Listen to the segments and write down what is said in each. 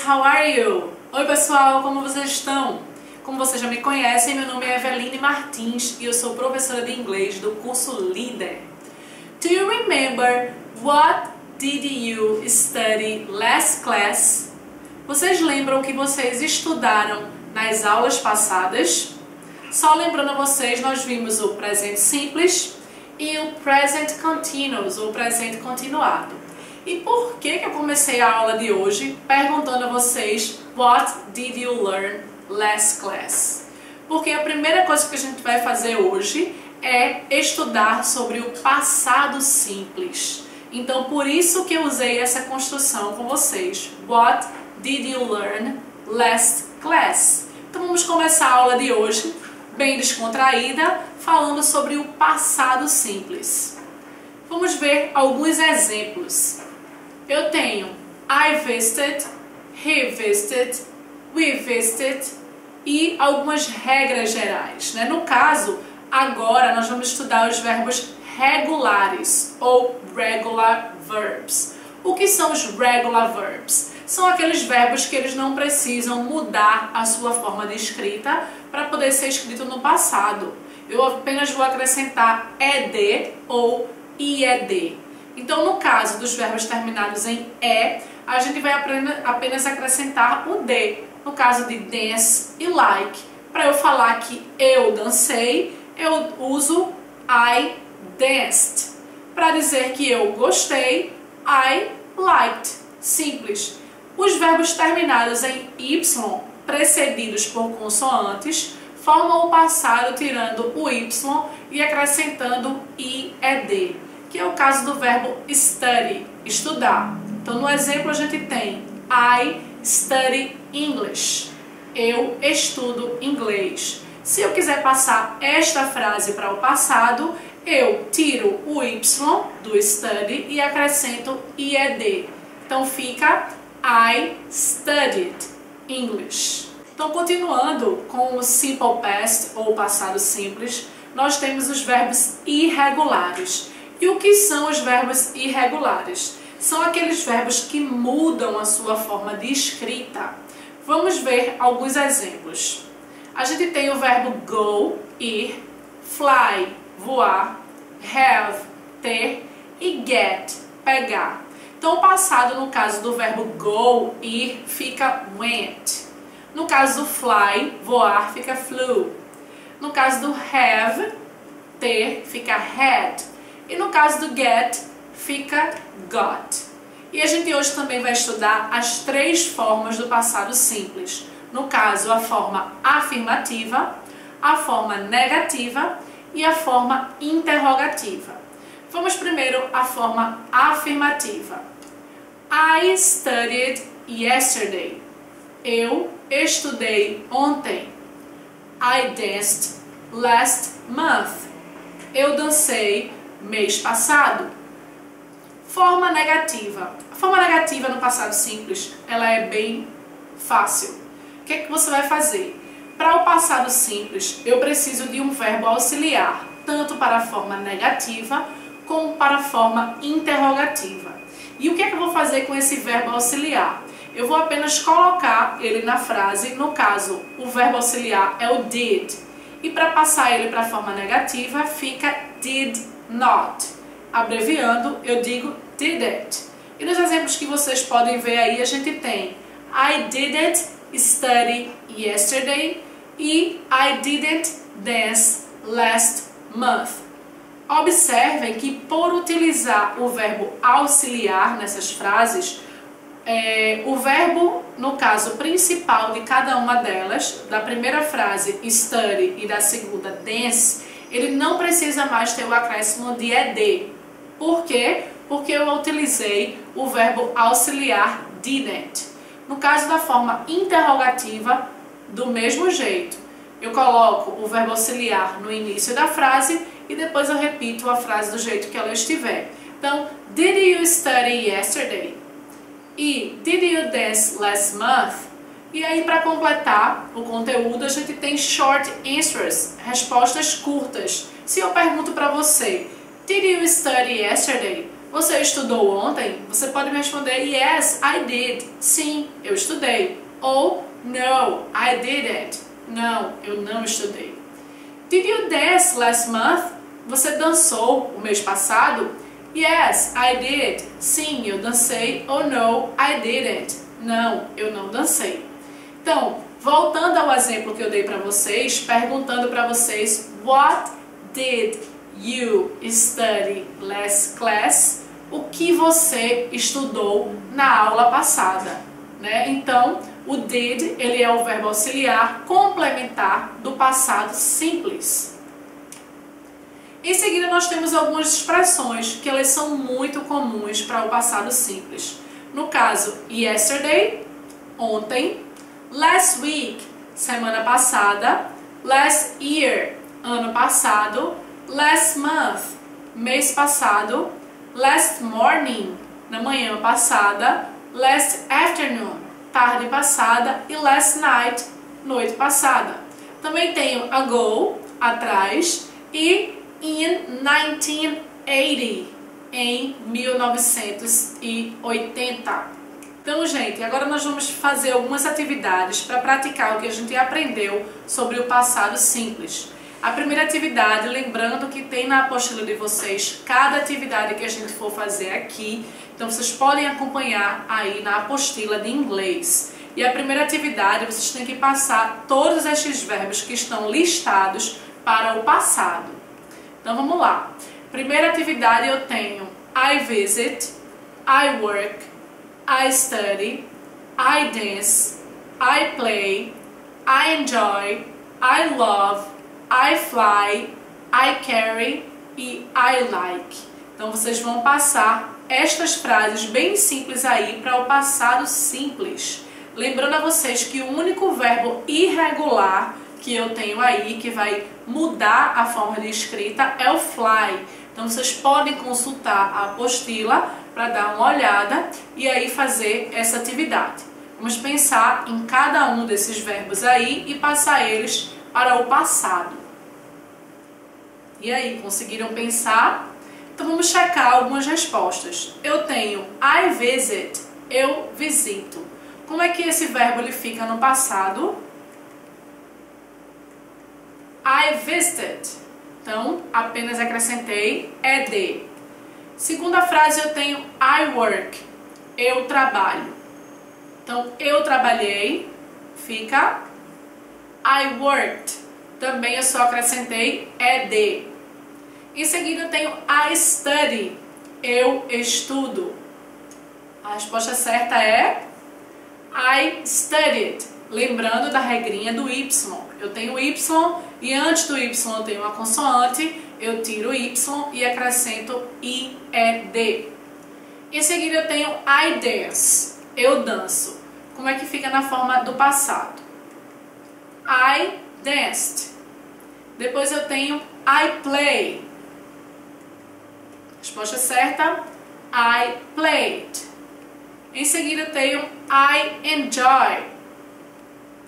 how are you? Oi pessoal, como vocês estão? Como vocês já me conhecem, meu nome é Eveline Martins e eu sou professora de inglês do curso Líder. Do you remember what did you study last class? Vocês lembram o que vocês estudaram nas aulas passadas? Só lembrando a vocês, nós vimos o presente simples e o present continuous, ou presente continuado. E por que eu comecei a aula de hoje perguntando a vocês what did you learn last class? Porque a primeira coisa que a gente vai fazer hoje é estudar sobre o passado simples. Então, por isso que eu usei essa construção com vocês. What did you learn last class? Então, vamos começar a aula de hoje bem descontraída, falando sobre o passado simples. Vamos ver alguns exemplos. Eu tenho I visited, he visited, we visited e algumas regras gerais, né? No caso, agora nós vamos estudar os verbos regulares ou regular verbs. O que são os regular verbs? São aqueles verbos que eles não precisam mudar a sua forma de escrita para poder ser escrito no passado. Eu apenas vou acrescentar ed ou ied. Então, no caso dos verbos terminados em e, a gente vai apenas acrescentar o d. No caso de dance e like. Para eu falar que eu dancei, eu uso I danced. Para dizer que eu gostei, I liked. Simples. Os verbos terminados em y, precedidos por consoantes, formam o passado tirando o y e acrescentando ied, que é o caso do verbo study, estudar. Então, no exemplo, a gente tem I study English. Eu estudo inglês. Se eu quiser passar esta frase para o passado, eu tiro o y do study e acrescento ied. Então, fica I studied English. Então, continuando com o simple past, ou passado simples, nós temos os verbos irregulares. E o que são os verbos irregulares? São aqueles verbos que mudam a sua forma de escrita. Vamos ver alguns exemplos. A gente tem o verbo go, ir, fly, voar, have, ter e get, pegar. Então, o passado, no caso do verbo go, ir, fica went. No caso do fly, voar, fica flew. No caso do have, ter, fica had. E no caso do get, fica got. E a gente hoje também vai estudar as três formas do passado simples. No caso, a forma afirmativa, a forma negativa e a forma interrogativa. Vamos primeiro à forma afirmativa. I studied yesterday. Eu estudei ontem. I danced last month. Eu dancei mês passado. Forma negativa. A forma negativa no passado simples, ela é bem fácil. O que é que você vai fazer? Para o passado simples, eu preciso de um verbo auxiliar, tanto para a forma negativa como para a forma interrogativa. E o que é que eu vou fazer com esse verbo auxiliar? Eu vou apenas colocar ele na frase, no caso, o verbo auxiliar é o did. E para passar ele para a forma negativa, fica did not. Abreviando, eu digo didn't. E nos exemplos que vocês podem ver aí, a gente tem I didn't study yesterday e I didn't dance last month. Observem que por utilizar o verbo auxiliar nessas frases, o verbo, no caso principal de cada uma delas, da primeira frase study e da segunda dance, ele não precisa mais ter o acréscimo de ed. Por quê? Porque eu utilizei o verbo auxiliar didn't. No caso da forma interrogativa, do mesmo jeito. Eu coloco o verbo auxiliar no início da frase e depois eu repito a frase do jeito que ela estiver. Então, did you study yesterday? E did you dance last month? E aí, para completar o conteúdo, a gente tem short answers, respostas curtas. Se eu pergunto para você, did you study yesterday? Você estudou ontem? Você pode me responder yes, I did. Sim, eu estudei. Ou no, I didn't. Não, eu não estudei. Did you dance last month? Você dançou o mês passado? Yes, I did. Sim, eu dancei. Ou no, I didn't. Não, eu não dancei. Então, voltando ao exemplo que eu dei para vocês, perguntando para vocês, what did you study last class? O que você estudou na aula passada, né? Então, o did, ele é o verbo auxiliar complementar do passado simples. Em seguida, nós temos algumas expressões que elas são muito comuns para o passado simples. No caso, yesterday, ontem, last week, semana passada, last year, ano passado, last month, mês passado, last morning, na manhã passada, last afternoon, tarde passada e last night, noite passada. Também tenho ago, atrás, e in 1980, em 1980. Então, gente, agora nós vamos fazer algumas atividades para praticar o que a gente aprendeu sobre o passado simples. A primeira atividade, lembrando que tem na apostila de vocês cada atividade que a gente for fazer aqui, então vocês podem acompanhar aí na apostila de inglês. E a primeira atividade, vocês têm que passar todos estes verbos que estão listados para o passado. Então vamos lá. Primeira atividade eu tenho I visit, I work, I study, I dance, I play, I enjoy, I love, I fly, I carry e I like. Então vocês vão passar estas frases bem simples aí para o passado simples. Lembrando a vocês que o único verbo irregular que eu tenho aí, que vai mudar a forma de escrita, é o fly. Então vocês podem consultar a apostila para dar uma olhada e aí fazer essa atividade. Vamos pensar em cada um desses verbos aí e passar eles para o passado. E aí, conseguiram pensar? Então vamos checar algumas respostas. Eu tenho I visit, eu visito. Como é que esse verbo ele fica no passado? I visited. Então, apenas acrescentei ed. Segunda frase eu tenho I work, eu trabalho. Então, eu trabalhei, fica I worked. Também eu só acrescentei ed. Em seguida eu tenho I study, eu estudo. A resposta certa é I studied. Lembrando da regrinha do Y. Eu tenho Y e antes do Y eu tenho uma consoante, eu tiro o Y e acrescento IED. Em seguida eu tenho I dance, eu danço. Como é que fica na forma do passado? I danced. Depois eu tenho I play. Resposta certa, I played. Em seguida eu tenho I enjoy.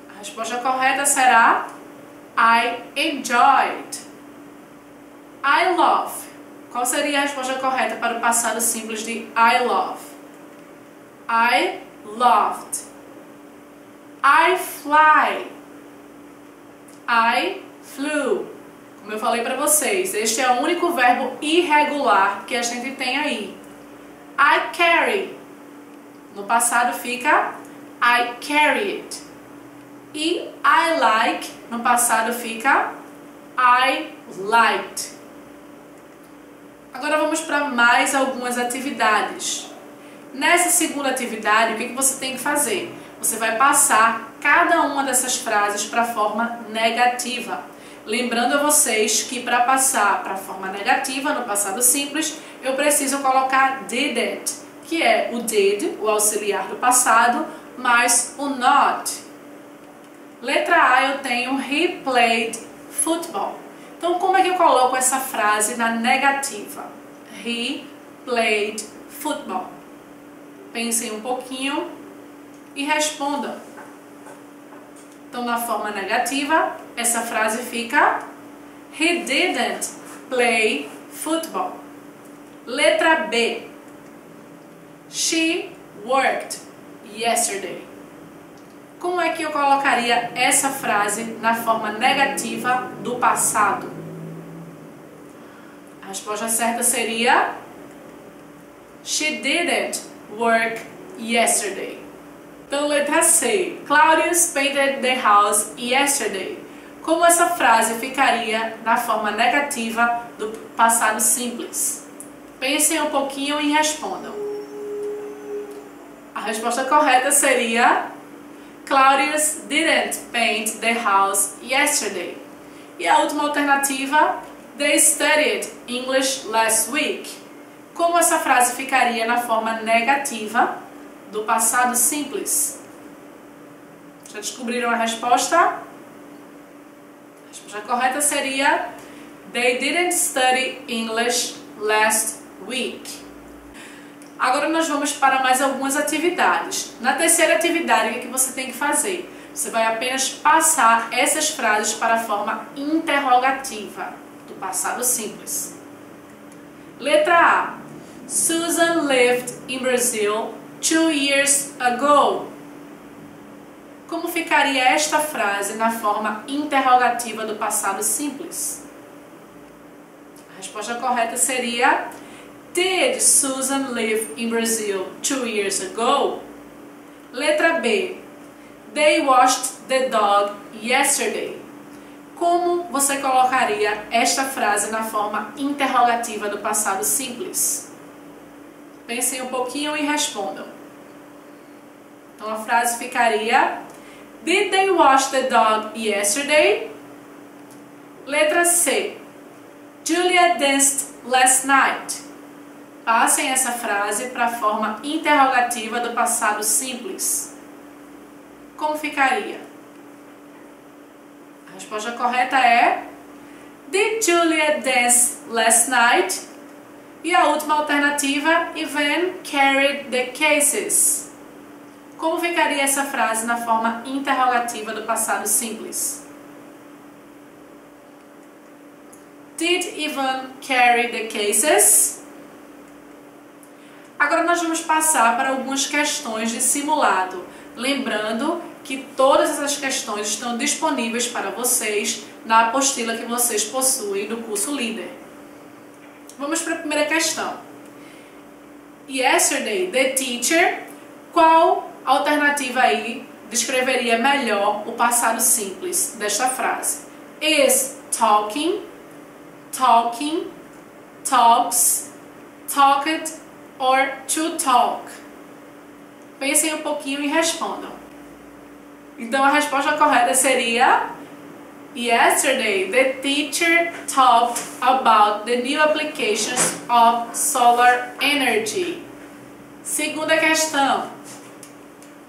A resposta correta será I enjoyed. I love. Qual seria a resposta correta para o passado simples de I love? I loved. I fly. I flew. Como eu falei para vocês, este é o único verbo irregular que a gente tem aí. I carry. No passado fica I carried. E I like, no passado fica I liked. Agora vamos para mais algumas atividades. Nessa segunda atividade, o que você tem que fazer? Você vai passar cada uma dessas frases para a forma negativa. Lembrando a vocês que para passar para a forma negativa, no passado simples, eu preciso colocar didn't, que é o did, o auxiliar do passado, mais o not. Letra A eu tenho he played football. Então como é que eu coloco essa frase na negativa? He played football. Pensem um pouquinho e respondam. Então na forma negativa, essa frase fica He didn't play football. Letra B. She worked yesterday. Como é que eu colocaria essa frase na forma negativa do passado? A resposta certa seria She didn't work yesterday. Então, letra C. Claudius painted the house yesterday. Como essa frase ficaria na forma negativa do passado simples? Pensem um pouquinho e respondam. A resposta correta seria Claudius didn't paint the house yesterday. E a última alternativa, They studied English last week. Como essa frase ficaria na forma negativa do passado simples? Já descobriram a resposta? A resposta correta seria They didn't study English last week. Agora nós vamos para mais algumas atividades. Na terceira atividade, o que você tem que fazer? Você vai apenas passar essas frases para a forma interrogativa do passado simples. Letra A. Susan lived in Brazil 2 years ago. Como ficaria esta frase na forma interrogativa do passado simples? A resposta correta seria Did Susan live in Brazil 2 years ago? Letra B. They washed the dog yesterday. Como você colocaria esta frase na forma interrogativa do passado simples? Pensem um pouquinho e respondam. Então a frase ficaria Did they wash the dog yesterday? Letra C. Julia danced last night. Passem essa frase para a forma interrogativa do passado simples. Como ficaria? A resposta correta é Did Julia dance last night? E a última alternativa, Yvonne carried the cases. Como ficaria essa frase na forma interrogativa do passado simples? Did Yvonne carry the cases? Agora nós vamos passar para algumas questões de simulado. Lembrando que todas essas questões estão disponíveis para vocês na apostila que vocês possuem do curso Líder. Vamos para a primeira questão. Yesterday, the teacher. Qual alternativa aí descreveria melhor o passado simples desta frase? Is talking, talking, talks, talked or to talk? Pensem um pouquinho e respondam. Então a resposta correta seria Yesterday, the teacher talked about the new applications of solar energy. Segunda questão.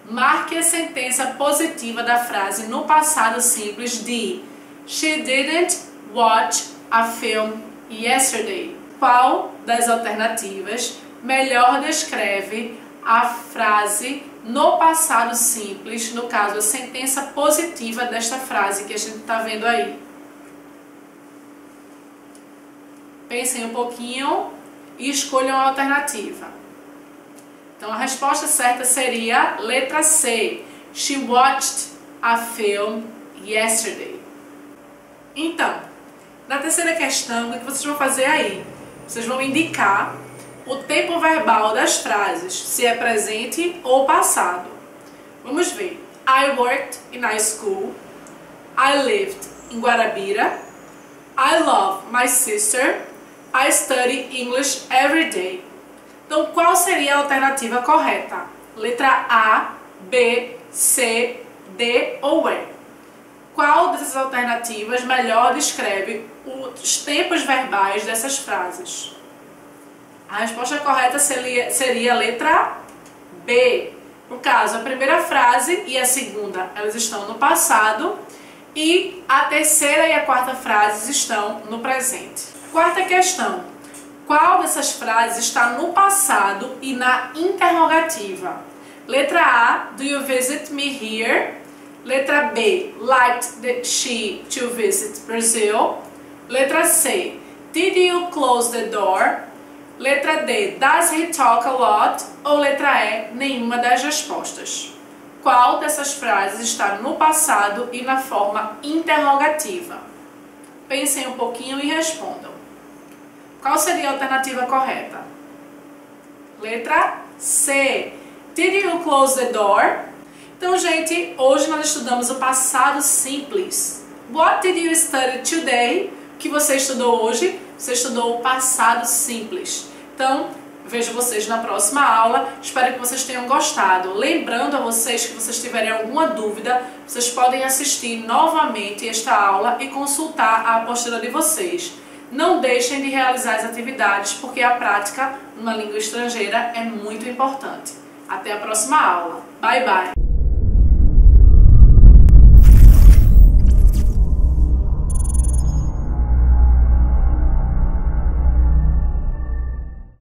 Marque a sentença positiva da frase no passado simples de She didn't watch a film yesterday. Qual das alternativas melhor descreve a frase no passado simples, no caso, a sentença positiva desta frase que a gente está vendo aí? Pensem um pouquinho e escolham a alternativa. Então, a resposta certa seria letra C. She watched a film yesterday. Então, na terceira questão, o que vocês vão fazer aí? Vocês vão indicar o tempo verbal das frases, se é presente ou passado. Vamos ver. I worked in a school. I lived in Guarabira. I love my sister. I study English every day. Então, qual seria a alternativa correta? Letra A, B, C, D ou E? Qual dessas alternativas melhor descreve os tempos verbais dessas frases? A resposta correta seria a letra B. No caso, a primeira frase e a segunda, elas estão no passado e a terceira e a quarta frases estão no presente. Quarta questão. Qual dessas frases está no passado e na interrogativa? Letra A, do you visit me here? Letra B, liked she to visit Brazil? Letra C, did you close the door? Letra D, does he talk a lot? Ou letra E, nenhuma das respostas. Qual dessas frases está no passado e na forma interrogativa? Pensem um pouquinho e respondam. Qual seria a alternativa correta? Letra C. Did you close the door? Então, gente, hoje nós estudamos o passado simples. What did you study today? O que você estudou hoje? Você estudou o passado simples. Então, vejo vocês na próxima aula. Espero que vocês tenham gostado. Lembrando a vocês que vocês tiverem alguma dúvida, vocês podem assistir novamente esta aula e consultar a apostila de vocês. Não deixem de realizar as atividades, porque a prática numa língua estrangeira é muito importante. Até a próxima aula. Bye, bye!